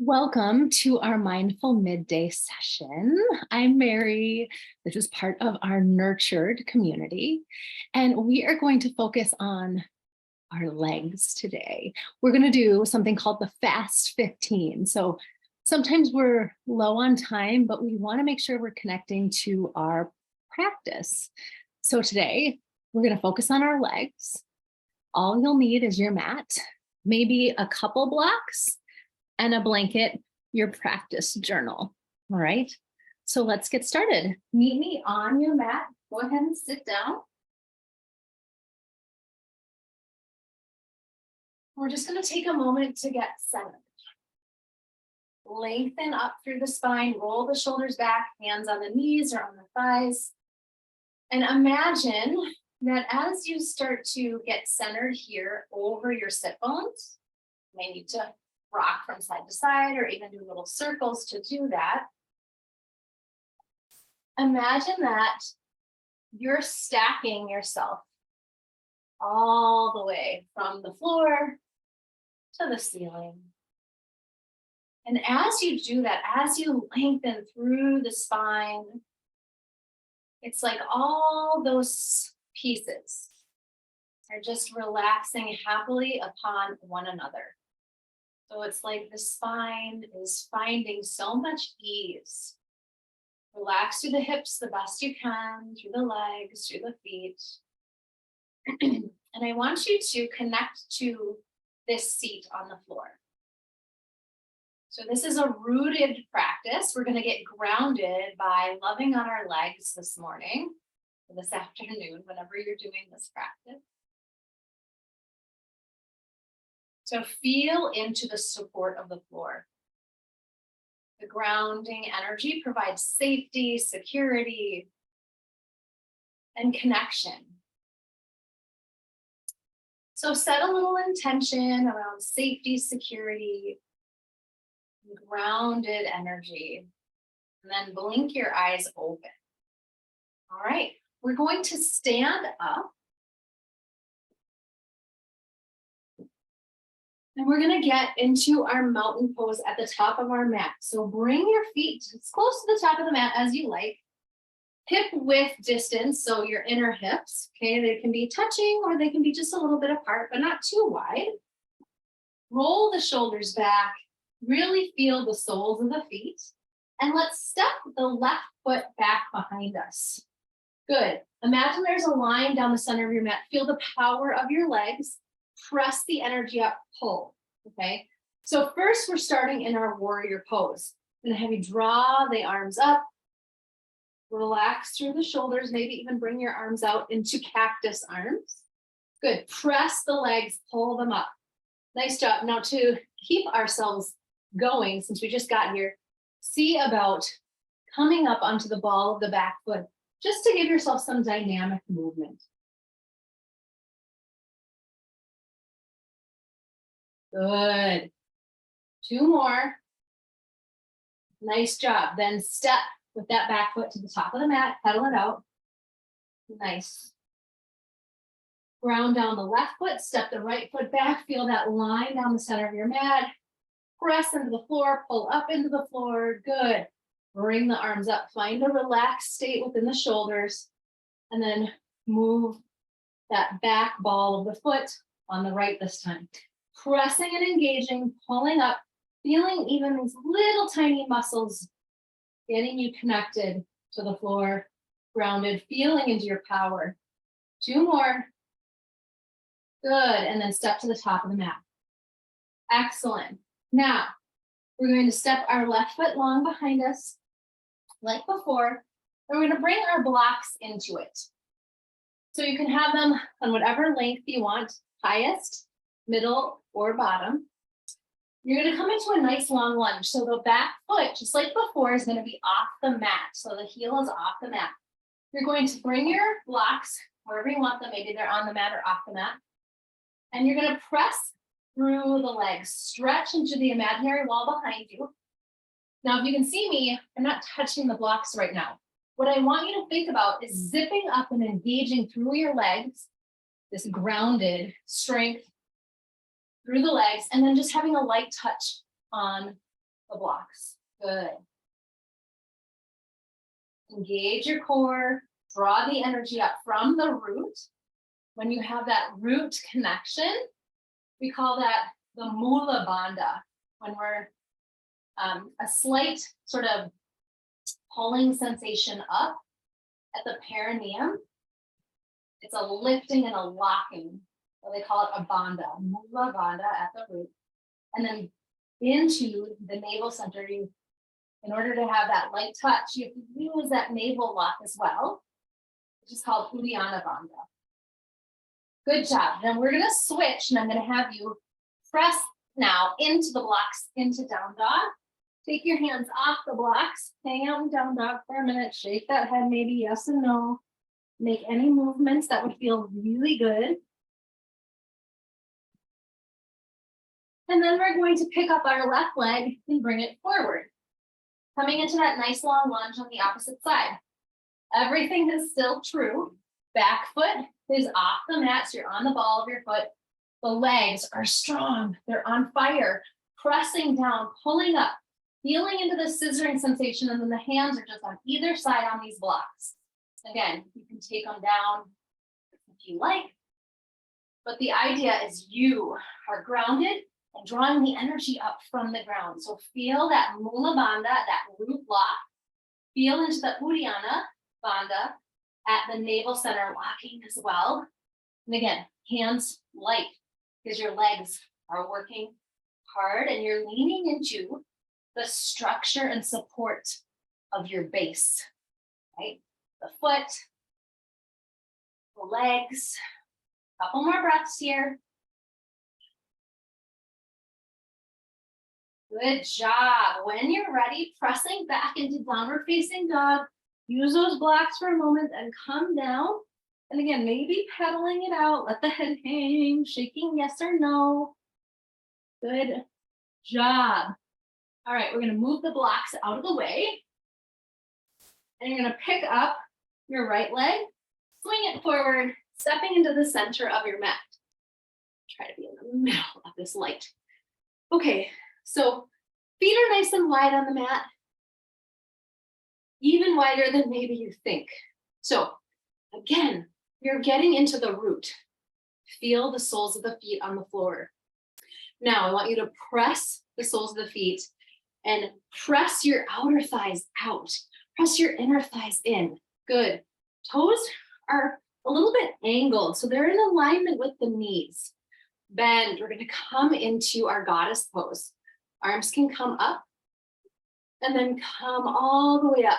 Welcome to our mindful midday session. I'm Mary. This is part of our nurtured community, and we are going to focus on our legs today. We're going to do something called the Fast 15. So sometimes we're low on time, but we want to make sure we're connecting to our practice. So today we're going to focus on our legs. All you'll need is your mat, maybe a couple blocks, and a blanket, your practice journal. All right, so let's get started. Meet me on your mat. Go ahead and sit down. We're just going to take a moment to get centered. Lengthen up through the spine, roll the shoulders back, hands on the knees or on the thighs. And imagine that as you start to get centered here over your sit bones, you may need to rock from side to side or even do little circles to do that. Imagine that you're stacking yourself all the way from the floor to the ceiling. And as you do that, as you lengthen through the spine, it's like all those pieces are just relaxing happily upon one another. So it's like the spine is finding so much ease. Relax through the hips the best you can, through the legs, through the feet. And I want you to connect to this seat on the floor. So this is a rooted practice. We're going to get grounded by loving on our legs this morning, or this afternoon, whenever you're doing this practice. So feel into the support of the floor. The grounding energy provides safety, security, and connection. So set a little intention around safety, security, grounded energy, and then blink your eyes open. All right, we're going to stand up. And we're going to get into our mountain pose at the top of our mat. So bring your feet as close to the top of the mat as you like. Hip width distance, so your inner hips, okay? They can be touching or they can be just a little bit apart, but not too wide. Roll the shoulders back. Really feel the soles of the feet. And let's step the left foot back behind us. Good. Imagine there's a line down the center of your mat. Feel the power of your legs. Press the energy up, pull, okay? So first we're starting in our warrior pose. I'm gonna have you draw the arms up, relax through the shoulders, maybe even bring your arms out into cactus arms. Good, press the legs, pull them up. Nice job. Now to keep ourselves going, since we just got here, see about coming up onto the ball of the back foot, just to give yourself some dynamic movement. Good. Two more. Nice job. Then step with that back foot to the top of the mat, pedal it out. Nice. Ground down the left foot, step the right foot back, feel that line down the center of your mat. Press into the floor, pull up into the floor. Good. Bring the arms up, find a relaxed state within the shoulders, and then move that back ball of the foot on the right this time. Pressing and engaging, pulling up, feeling even these little tiny muscles getting you connected to the floor, grounded, feeling into your power. Two more. Good, and then step to the top of the mat. Excellent. Now, we're going to step our left foot long behind us, like before, and we're going to bring our blocks into it. So you can have them on whatever length you want, highest, middle, or bottom. You're going to come into a nice long lunge. So the back foot, just like before, is going to be off the mat. So the heel is off the mat. You're going to bring your blocks wherever you want them. Maybe they're on the mat or off the mat. And you're going to press through the legs. Stretch into the imaginary wall behind you. Now, if you can see me, I'm not touching the blocks right now. What I want you to think about is zipping up and engaging through your legs, this grounded strength through the legs, and then just having a light touch on the blocks. Good. Engage your core, draw the energy up from the root. When you have that root connection, we call that the Mulabandha. When we're a slight sort of pulling sensation up at the perineum, it's a lifting and a locking. So they call it a bandha, Mulabandha at the root. And then into the navel center, in order to have that light touch, you have to use that navel lock as well, which is called Uddiyana Bandha. Good job. Then we're going to switch, and I'm going to have you press now into the blocks, into down dog. Take your hands off the blocks, hang out in down dog for a minute, shake that head, maybe yes and no. Make any movements that would feel really good. And then we're going to pick up our left leg and bring it forward. Coming into that nice long lunge on the opposite side. Everything is still true. Back foot is off the mat, so you're on the ball of your foot. The legs are strong, they're on fire, pressing down, pulling up, feeling into the scissoring sensation, and then the hands are just on either side on these blocks. Again, you can take them down if you like, but the idea is you are grounded and drawing the energy up from the ground. So feel that Mulabandha, that root lock. Feel into the Uddiyana Bandha at the navel center, locking as well. And again, hands light, because your legs are working hard and you're leaning into the structure and support of your base, right? The foot, the legs. Couple more breaths here. Good job. When you're ready, pressing back into downward facing dog, use those blocks for a moment and come down. And again, maybe pedaling it out, let the head hang, shaking yes or no. Good job. All right, we're going to move the blocks out of the way. And you're going to pick up your right leg, swing it forward, stepping into the center of your mat. Try to be in the middle of this light. Okay. So feet are nice and wide on the mat, even wider than maybe you think. So again, you're getting into the root. Feel the soles of the feet on the floor. Now I want you to press the soles of the feet and press your outer thighs out. Press your inner thighs in. Good. Toes are a little bit angled, so they're in alignment with the knees. Bend. We're going to come into our goddess pose. Arms can come up and then come all the way up.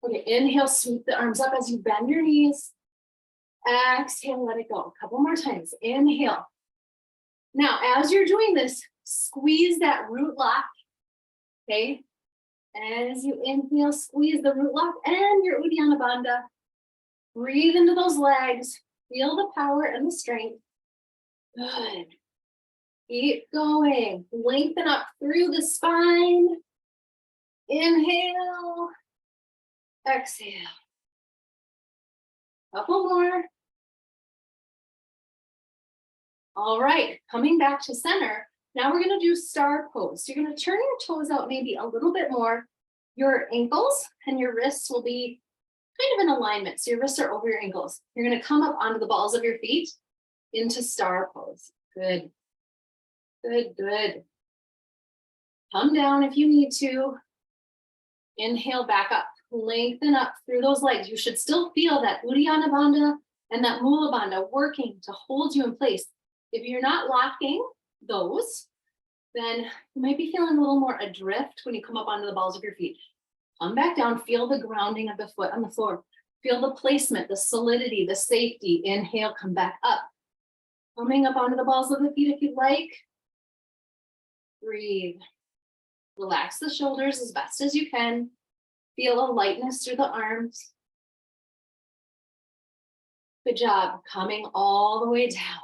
Okay, inhale, sweep the arms up as you bend your knees. Exhale, let it go. A couple more times. Inhale. Now, as you're doing this, squeeze that root lock. Okay, as you inhale, squeeze the root lock and your Uddiyana Bandha. Breathe into those legs. Feel the power and the strength. Good. Keep going. Lengthen up through the spine. Inhale. Exhale. Couple more. All right, coming back to center. Now we're going to do star pose. So you're going to turn your toes out maybe a little bit more. Your ankles and your wrists will be kind of in alignment. So your wrists are over your ankles. You're going to come up onto the balls of your feet into star pose. Good. Good, good. Come down if you need to. Inhale back up. Lengthen up through those legs. You should still feel that Uddiyana Bandha and that Mulabandha working to hold you in place. If you're not locking those, then you might be feeling a little more adrift when you come up onto the balls of your feet. Come back down. Feel the grounding of the foot on the floor. Feel the placement, the solidity, the safety. Inhale, come back up. Coming up onto the balls of the feet if you'd like. Breathe. Relax the shoulders as best as you can. Feel a lightness through the arms. Good job. Coming all the way down.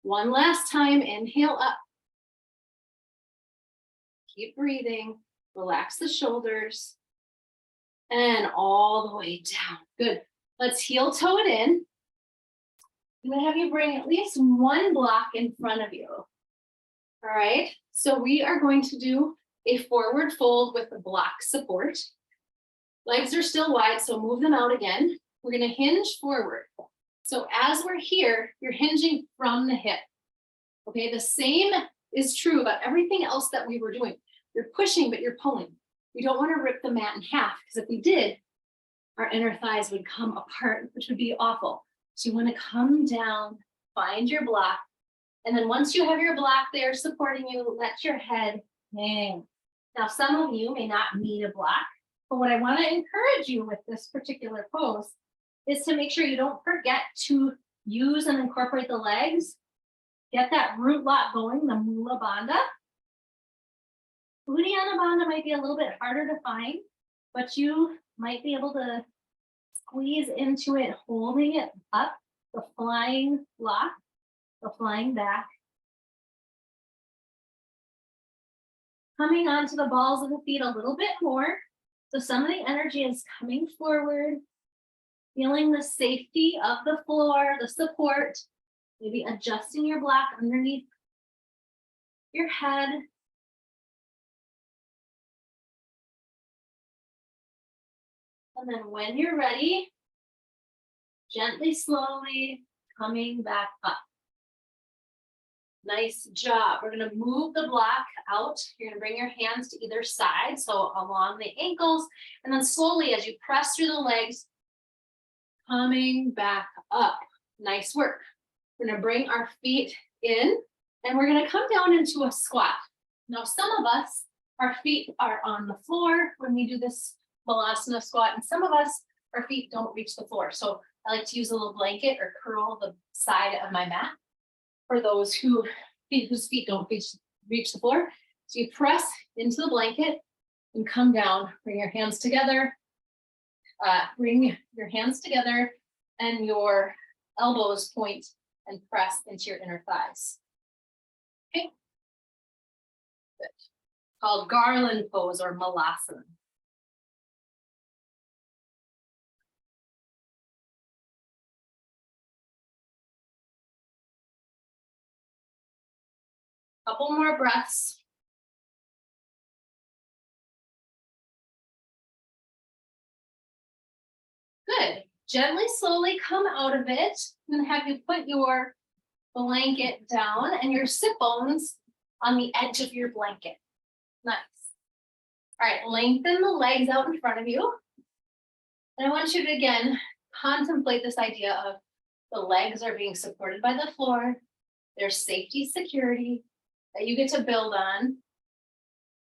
One last time. Inhale up. Keep breathing. Relax the shoulders. And all the way down. Good. Let's heel toe it in. I'm going to have you bring at least one block in front of you. All right. So we are going to do a forward fold with the block support. Legs are still wide, so move them out again. We're gonna hinge forward. So as we're here, you're hinging from the hip. Okay, the same is true about everything else that we were doing. You're pushing, but you're pulling. You don't want to rip the mat in half, because if we did, our inner thighs would come apart, which would be awful. So you want to come down, find your block, and then once you have your block there supporting you, let your head hang. Now, some of you may not need a block, but what I want to encourage you with this particular pose is to make sure you don't forget to use and incorporate the legs. Get that root lock going, the Mulabandha. Uddiyana Bandha might be a little bit harder to find, but you might be able to squeeze into it, holding it up, the flying lock, the flying back. Coming onto the balls of the feet a little bit more. So some of the energy is coming forward, feeling the safety of the floor, the support, maybe adjusting your block underneath your head. And then when you're ready, gently, slowly coming back up. Nice job. We're going to move the block out. You're going to bring your hands to either side, so along the ankles, and then slowly as you press through the legs, coming back up. Nice work. We're going to bring our feet in, and we're going to come down into a squat. Now, some of us, our feet are on the floor when we do this Malasana squat, and some of us, our feet don't reach the floor. So I like to use a little blanket or curl the side of my mat for those whose feet don't reach the floor. So you press into the blanket and come down, bring your hands together, and your elbows point and press into your inner thighs. Okay, good. Called garland pose or Malasana. Couple more breaths. Good. Gently, slowly come out of it. I'm gonna have you put your blanket down and your sit bones on the edge of your blanket. Nice. All right, lengthen the legs out in front of you. And I want you to, again, contemplate this idea of the legs are being supported by the floor. There's safety, security that you get to build on.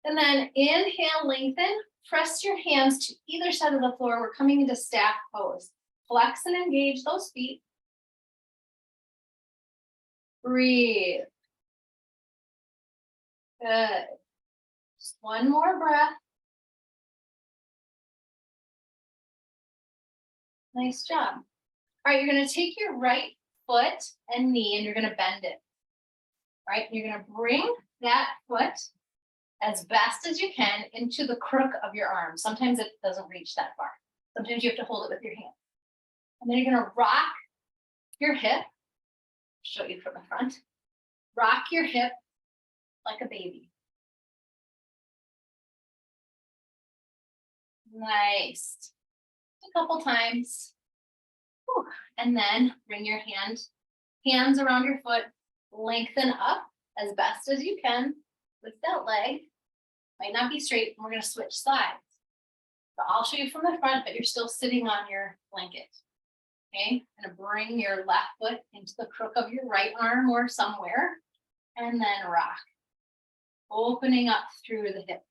And then inhale, lengthen, press your hands to either side of the floor. We're coming into staff pose. Flex and engage those feet. Breathe. Good. Just one more breath. Nice job. All right, you're going to take your right foot and knee and you're going to bend it. All right, you're going to bring that foot as best as you can into the crook of your arm. Sometimes it doesn't reach that far. Sometimes you have to hold it with your hand. And then you're going to rock your hip. Show you from the front. Rock your hip like a baby. Nice. A couple times. Whew. And then bring your hands around your foot. Lengthen up as best as you can with that leg. Might not be straight, and we're going to switch sides. So I'll show you from the front, but you're still sitting on your blanket. Okay, going to bring your left foot into the crook of your right arm or somewhere, and then rock. Opening up through the hip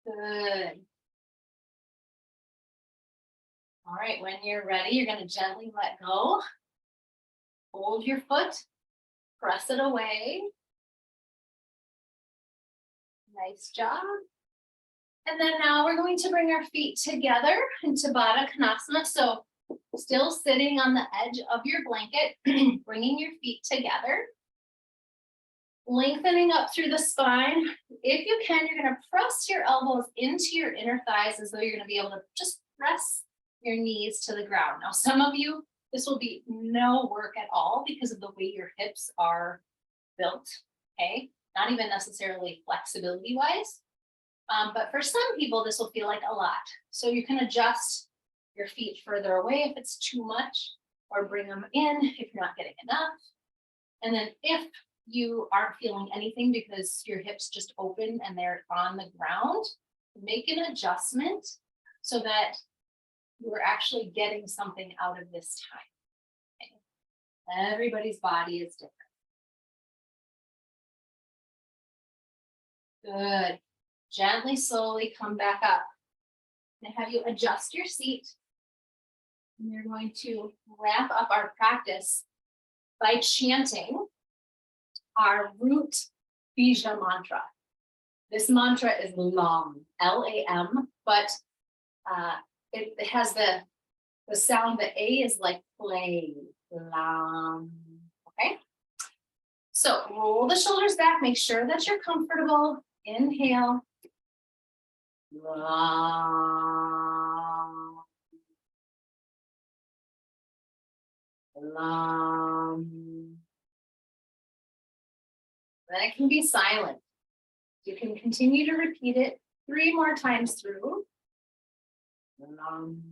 joint. Good. All right, when you're ready, you're going to gently let go. Hold your foot, press it away. Nice job. And then now we're going to bring our feet together into Baddha Konasana. So still sitting on the edge of your blanket, bringing your feet together. Lengthening up through the spine. If you can, you're going to press your elbows into your inner thighs as though you're going to be able to just press your knees to the ground. Now, some of you This will be no work at all because of the way your hips are built, okay? Not even necessarily flexibility wise. But for some people, this will feel like a lot. So you can adjust your feet further away if it's too much, or bring them in if you're not getting enough. And then if you aren't feeling anything because your hips just open and they're on the ground, make an adjustment so that you're actually getting something out of this time. Okay? Everybody's body is different. Good. Gently, slowly come back up. And have you adjust your seat. And you're going to ramp up our practice by chanting our root Bija Mantra. This mantra is Lam, L-A-M, but it has the sound, the A is like play, Lam, okay? So roll the shoulders back, make sure that you're comfortable. Inhale. Lam. Lam. Then it can be silent. You can continue to repeat it 3 more times through. Lam.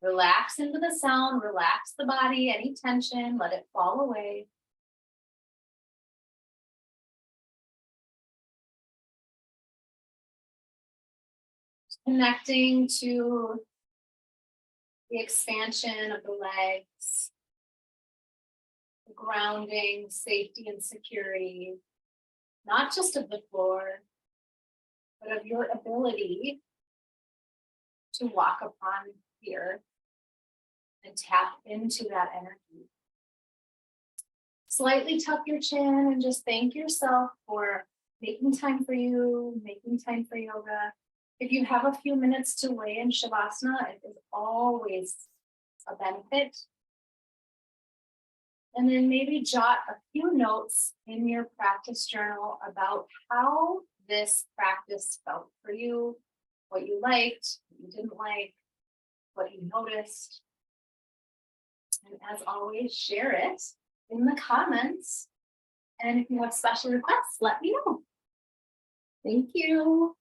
Relax into the sound, relax the body, any tension, let it fall away. Connecting to the expansion of the legs, the grounding, safety, and security, not just of the floor, but of your ability to walk upon here and tap into that energy. Slightly tuck your chin and just thank yourself for making time for you, making time for yoga. If you have a few minutes to lay in Shavasana, it is always a benefit. And then maybe jot a few notes in your practice journal about how this practice felt for you, what you liked, what you didn't like, what you noticed. And as always, share it in the comments. And if you have special requests, let me know. Thank you.